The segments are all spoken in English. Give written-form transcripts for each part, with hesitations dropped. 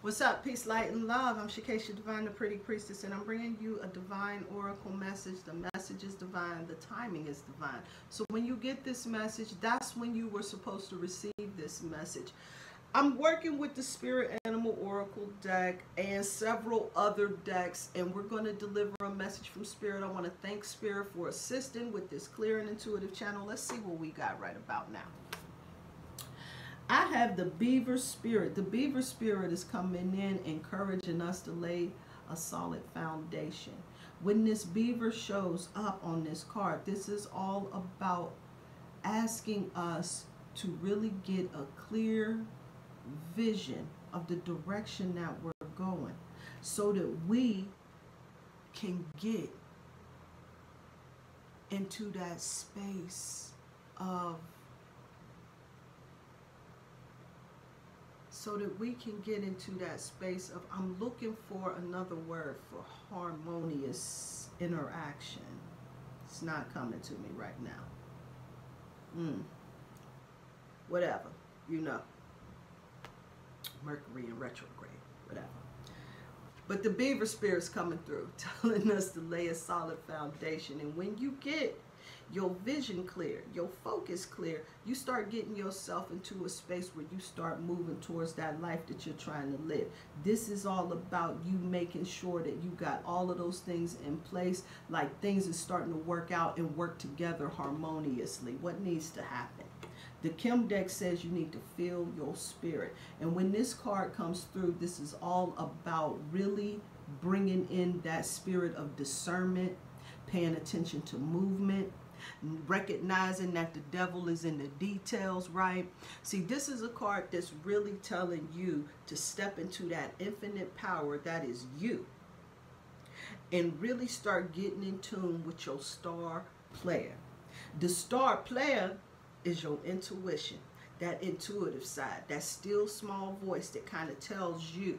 What's up? Peace, light, and love. I'm Shakesha Divine, the Pretty Priestess, and I'm bringing you a divine oracle message. The message is divine. The timing is divine. So when you get this message, that's when you were supposed to receive this message. I'm working with the Spirit Animal Oracle deck and several other decks, and we're going to deliver a message from Spirit. I want to thank Spirit for assisting with this clear and intuitive channel. Let's see what we got right about now. I have the Beaver Spirit. The Beaver Spirit is coming in, encouraging us to lay a solid foundation. When this beaver shows up on this card, this is all about asking us to really get a clear vision of the direction that we're going so that we can get into that space of I'm looking for another word for harmonious interaction. It's not coming to me right now. Whatever, you know. Mercury in retrograde, whatever. But the Beaver Spirit's coming through, telling us to lay a solid foundation. And when you get your vision clear, your focus clear, you start getting yourself into a space where you start moving towards that life that you're trying to live. This is all about you making sure that you got all of those things in place, like things are starting to work out and work together harmoniously. What needs to happen? The Kim deck says you need to feel your spirit. And when this card comes through, this is all about really bringing in that spirit of discernment, paying attention to movement, recognizing that the devil is in the details, right? See, this is a card that's really telling you to step into that infinite power that is you and really start getting in tune with your star player. The star player is your intuition, that intuitive side, that still small voice that kind of tells you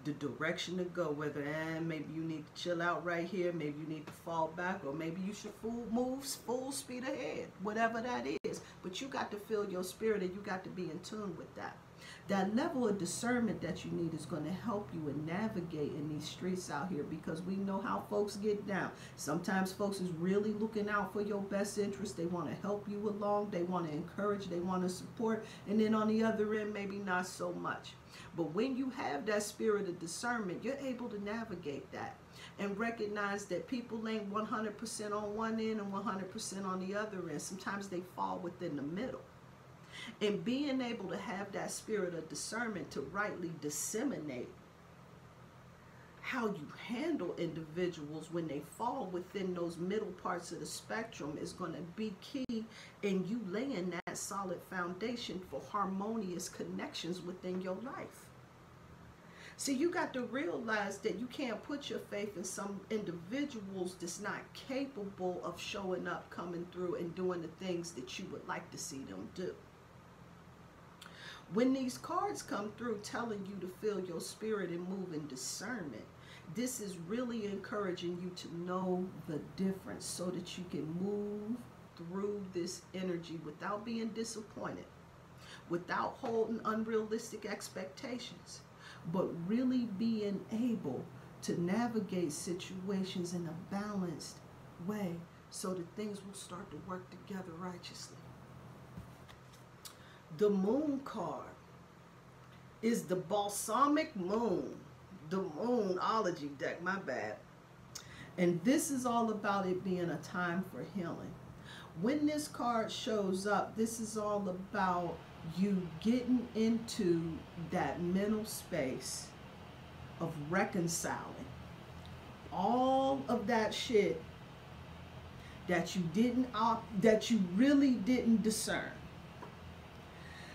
the direction to go, whether maybe you need to chill out right here, maybe you need to fall back, or maybe you should move full speed ahead, whatever that is. But you got to feel your spirit, and you got to be in tune with that. That level of discernment that you need is going to help you in navigating these streets out here, because we know how folks get down. Sometimes folks is really looking out for your best interest. They want to help you along. They want to encourage. They want to support. And then on the other end, maybe not so much. But when you have that spirit of discernment, you're able to navigate that and recognize that people ain't 100% on one end and 100% on the other end. Sometimes they fall within the middle. And being able to have that spirit of discernment to rightly disseminate how you handle individuals when they fall within those middle parts of the spectrum is going to be key in you laying that solid foundation for harmonious connections within your life. See, you got to realize that you can't put your faith in some individuals that's not capable of showing up, coming through, and doing the things that you would like to see them do. When these cards come through telling you to feel your spirit and move in discernment, this is really encouraging you to know the difference so that you can move through this energy without being disappointed, without holding unrealistic expectations, but really being able to navigate situations in a balanced way so that things will start to work together righteously. The Moon card is the Balsamic Moon, the Moonology deck, my bad. And this is all about it being a time for healing. When this card shows up, this is all about you getting into that mental space of reconciling all of that shit that you really didn't discern.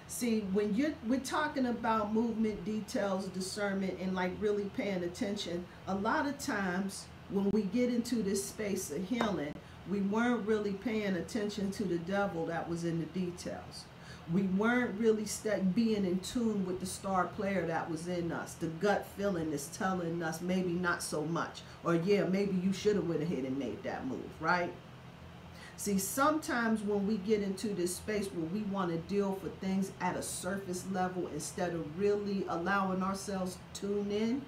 See, when we're talking about movement, details, discernment, and like really paying attention, a lot of times when we get into this space of healing, we weren't really paying attention to the devil that was in the details. We weren't really being in tune with the star player that was in us. The gut feeling is telling us maybe not so much. Or yeah, maybe you should have went ahead and made that move, right? See, sometimes when we get into this space where we want to deal for things at a surface level instead of really allowing ourselves to tune in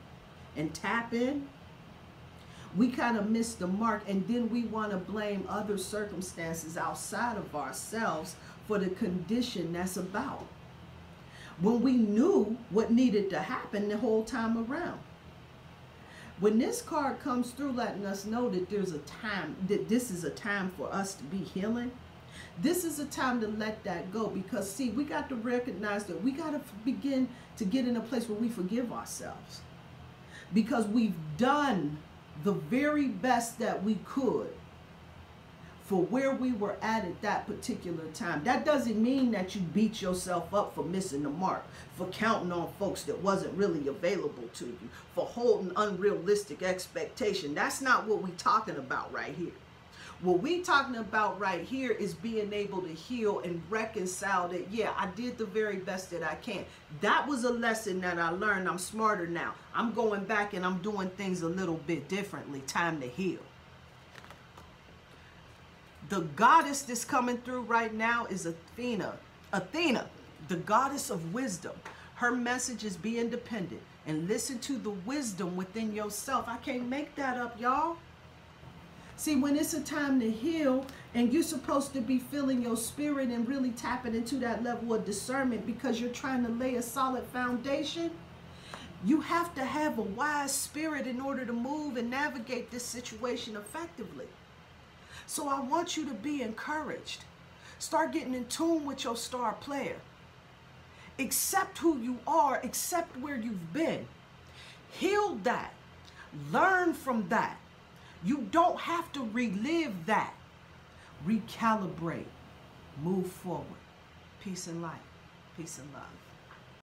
and tap in, we kind of miss the mark, and then we want to blame other circumstances outside of ourselves for the condition that's about, when we knew what needed to happen the whole time around. When this card comes through letting us know that there's a time, that this is a time for us to be healing, this is a time to let that go. Because see, we got to recognize that we got to begin to get in a place where we forgive ourselves, because we've done the very best that we could for where we were at that particular time. That doesn't mean that you beat yourself up for missing the mark, for counting on folks that wasn't really available to you, for holding unrealistic expectation. That's not what we're talking about right here. What we talking about right here is being able to heal and reconcile that, yeah, I did the very best that I can. That was a lesson that I learned. I'm smarter now. I'm going back and I'm doing things a little bit differently. Time to heal. The goddess that's coming through right now is Athena. Athena, the goddess of wisdom. Her message is be independent and listen to the wisdom within yourself. I can't make that up, y'all. See, when it's a time to heal and you're supposed to be feeling your spirit and really tapping into that level of discernment because you're trying to lay a solid foundation, you have to have a wise spirit in order to move and navigate this situation effectively. So I want you to be encouraged. Start getting in tune with your star player. Accept who you are. Accept where you've been. Heal that. Learn from that. You don't have to relive that. Recalibrate. Move forward. Peace and light. Peace and love.